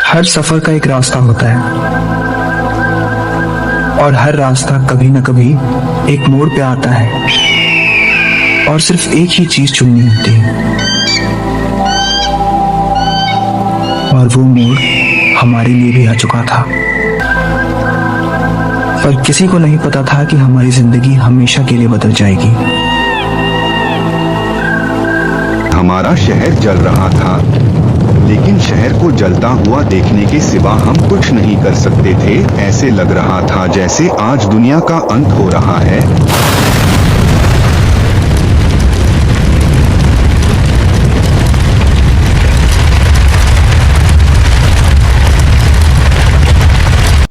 हर सफर का एक रास्ता होता है और हर रास्ता कभी न कभी एक मोड़ पे आता है और सिर्फ एक ही चीज चुननी होती है और वो मोड़ हमारे लिए भी आ चुका था। पर किसी को नहीं पता था कि हमारी जिंदगी हमेशा के लिए बदल जाएगी। हमारा शहर जल रहा था, लेकिन शहर को जलता हुआ देखने के सिवा हम कुछ नहीं कर सकते थे। ऐसे लग रहा था जैसे आज दुनिया का अंत हो रहा है।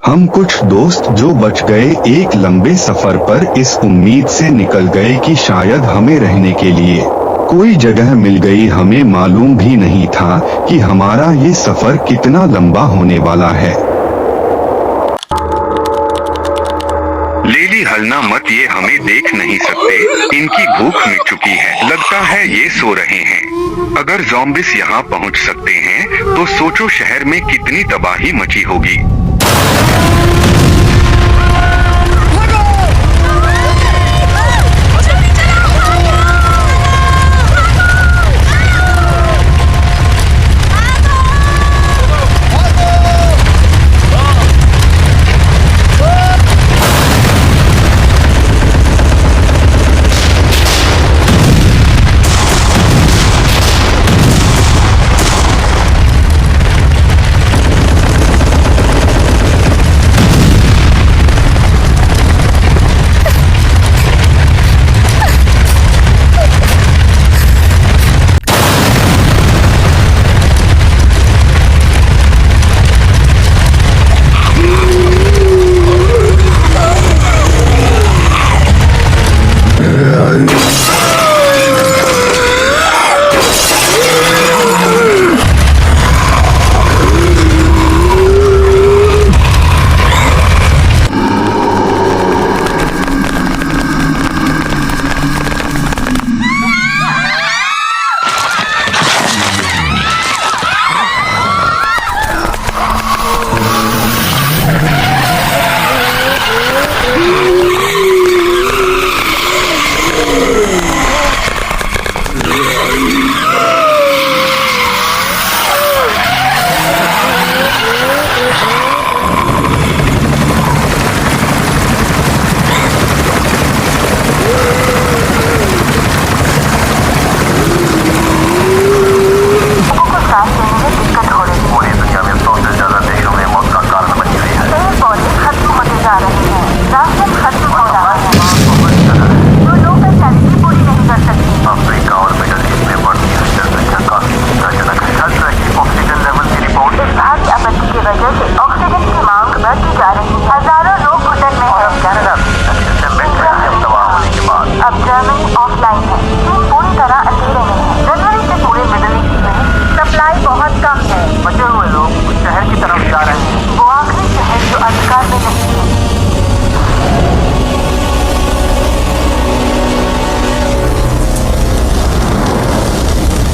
हम कुछ दोस्त जो बच गए एक लंबे सफर पर इस उम्मीद से निकल गए कि शायद हमें रहने के लिए कोई जगह मिल गई। हमें मालूम भी नहीं था कि हमारा ये सफर कितना लंबा होने वाला है। लेली हलना मत, ये हमें देख नहीं सकते। इनकी भूख मिट चुकी है, लगता है ये सो रहे हैं। अगर ज़ॉम्बिस यहाँ पहुँच सकते हैं तो सोचो शहर में कितनी तबाही मची होगी।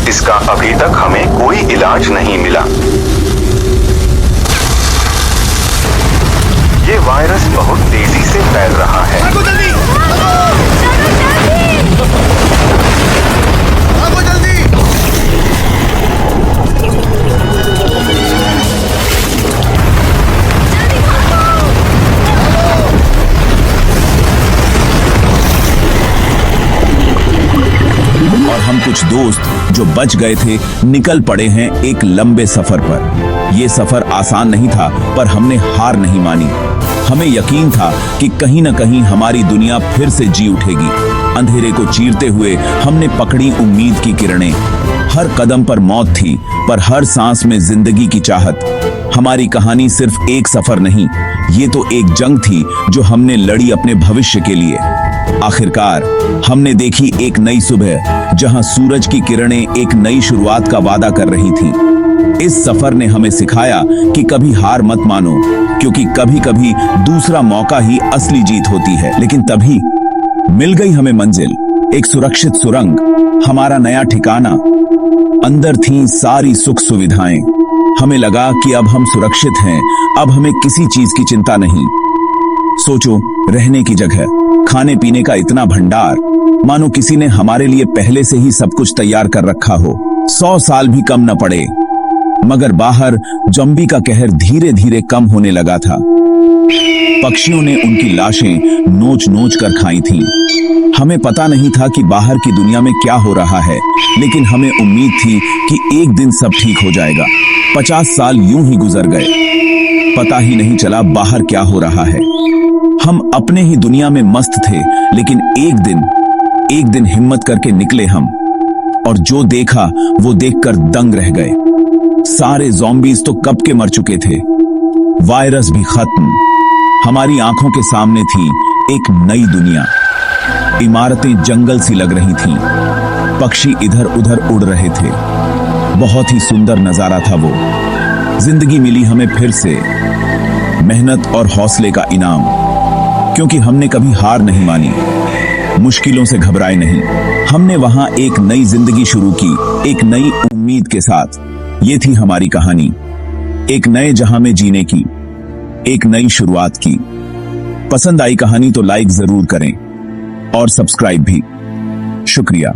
इसका अभी तक हमें कोई इलाज नहीं मिला। ये वायरस बहुत तेजी से फैल रहा है। और हम कुछ दोस्त जो बच गए थे निकल पड़े हैं एक लंबे सफर पर। ये सफर आसान नहीं था, पर हमने हार नहीं मानी। हमें यकीन था कि कहीं न कहीं हमारी दुनिया फिर से जी उठेगी। अंधेरे को चीरते हुए हमने पकड़ी उम्मीद की किरणें। हर कदम पर मौत थी, पर हर सांस में जिंदगी की चाहत। हमारी कहानी सिर्फ एक सफर नहीं, ये तो एक जंग थी जो हमने लड़ी अपने भविष्य के लिए। आखिरकार हमने देखी एक नई सुबह, जहां सूरज की किरणें एक नई शुरुआत का वादा कर रही थीं। इस सफर ने हमें सिखाया कि कभी हार मत मानो, क्योंकि कभी कभी दूसरा मौका ही असली जीत होती है। लेकिन तभी मिल गई हमें मंजिल, एक सुरक्षित सुरंग, हमारा नया ठिकाना। अंदर थीं सारी सुख सुविधाएं, हमें लगा कि अब हम सुरक्षित हैं, अब हमें किसी चीज की चिंता नहीं। सोचो, रहने की जगह, खाने पीने का इतना भंडार, मानो किसी ने हमारे लिए पहले से ही सब कुछ तैयार कर रखा हो। 100 साल भी कम न पड़े। मगर बाहर ज़ॉम्बी का कहर धीरे धीरे कम होने लगा था। पक्षियों ने उनकी लाशें नोच नोच कर खाई थीं। हमें पता नहीं था कि बाहर की दुनिया में क्या हो रहा है, लेकिन हमें उम्मीद थी कि एक दिन सब ठीक हो जाएगा। 50 साल यूं ही गुजर गए, पता ही नहीं चला बाहर क्या हो रहा है। हम अपने ही दुनिया में मस्त थे, लेकिन एक दिन हिम्मत करके निकले हम, और जो देखा वो देखकर दंग रह गए। सारे ज़ॉम्बीज तो कब के मर चुके थे, वायरस भी खत्म। हमारी आंखों के सामने थी एक नई दुनिया। इमारतें जंगल सी लग रही थीं, पक्षी इधर उधर उड़ रहे थे। बहुत ही सुंदर नजारा था वो। जिंदगी मिली हमें फिर से, मेहनत और हौसले का इनाम, क्योंकि हमने कभी हार नहीं मानी, मुश्किलों से घबराए नहीं। हमने वहां एक नई जिंदगी शुरू की, एक नई उम्मीद के साथ। ये थी हमारी कहानी, एक नए जहां में जीने की, एक नई शुरुआत की। पसंद आई कहानी तो लाइक जरूर करें और सब्सक्राइब भी। शुक्रिया।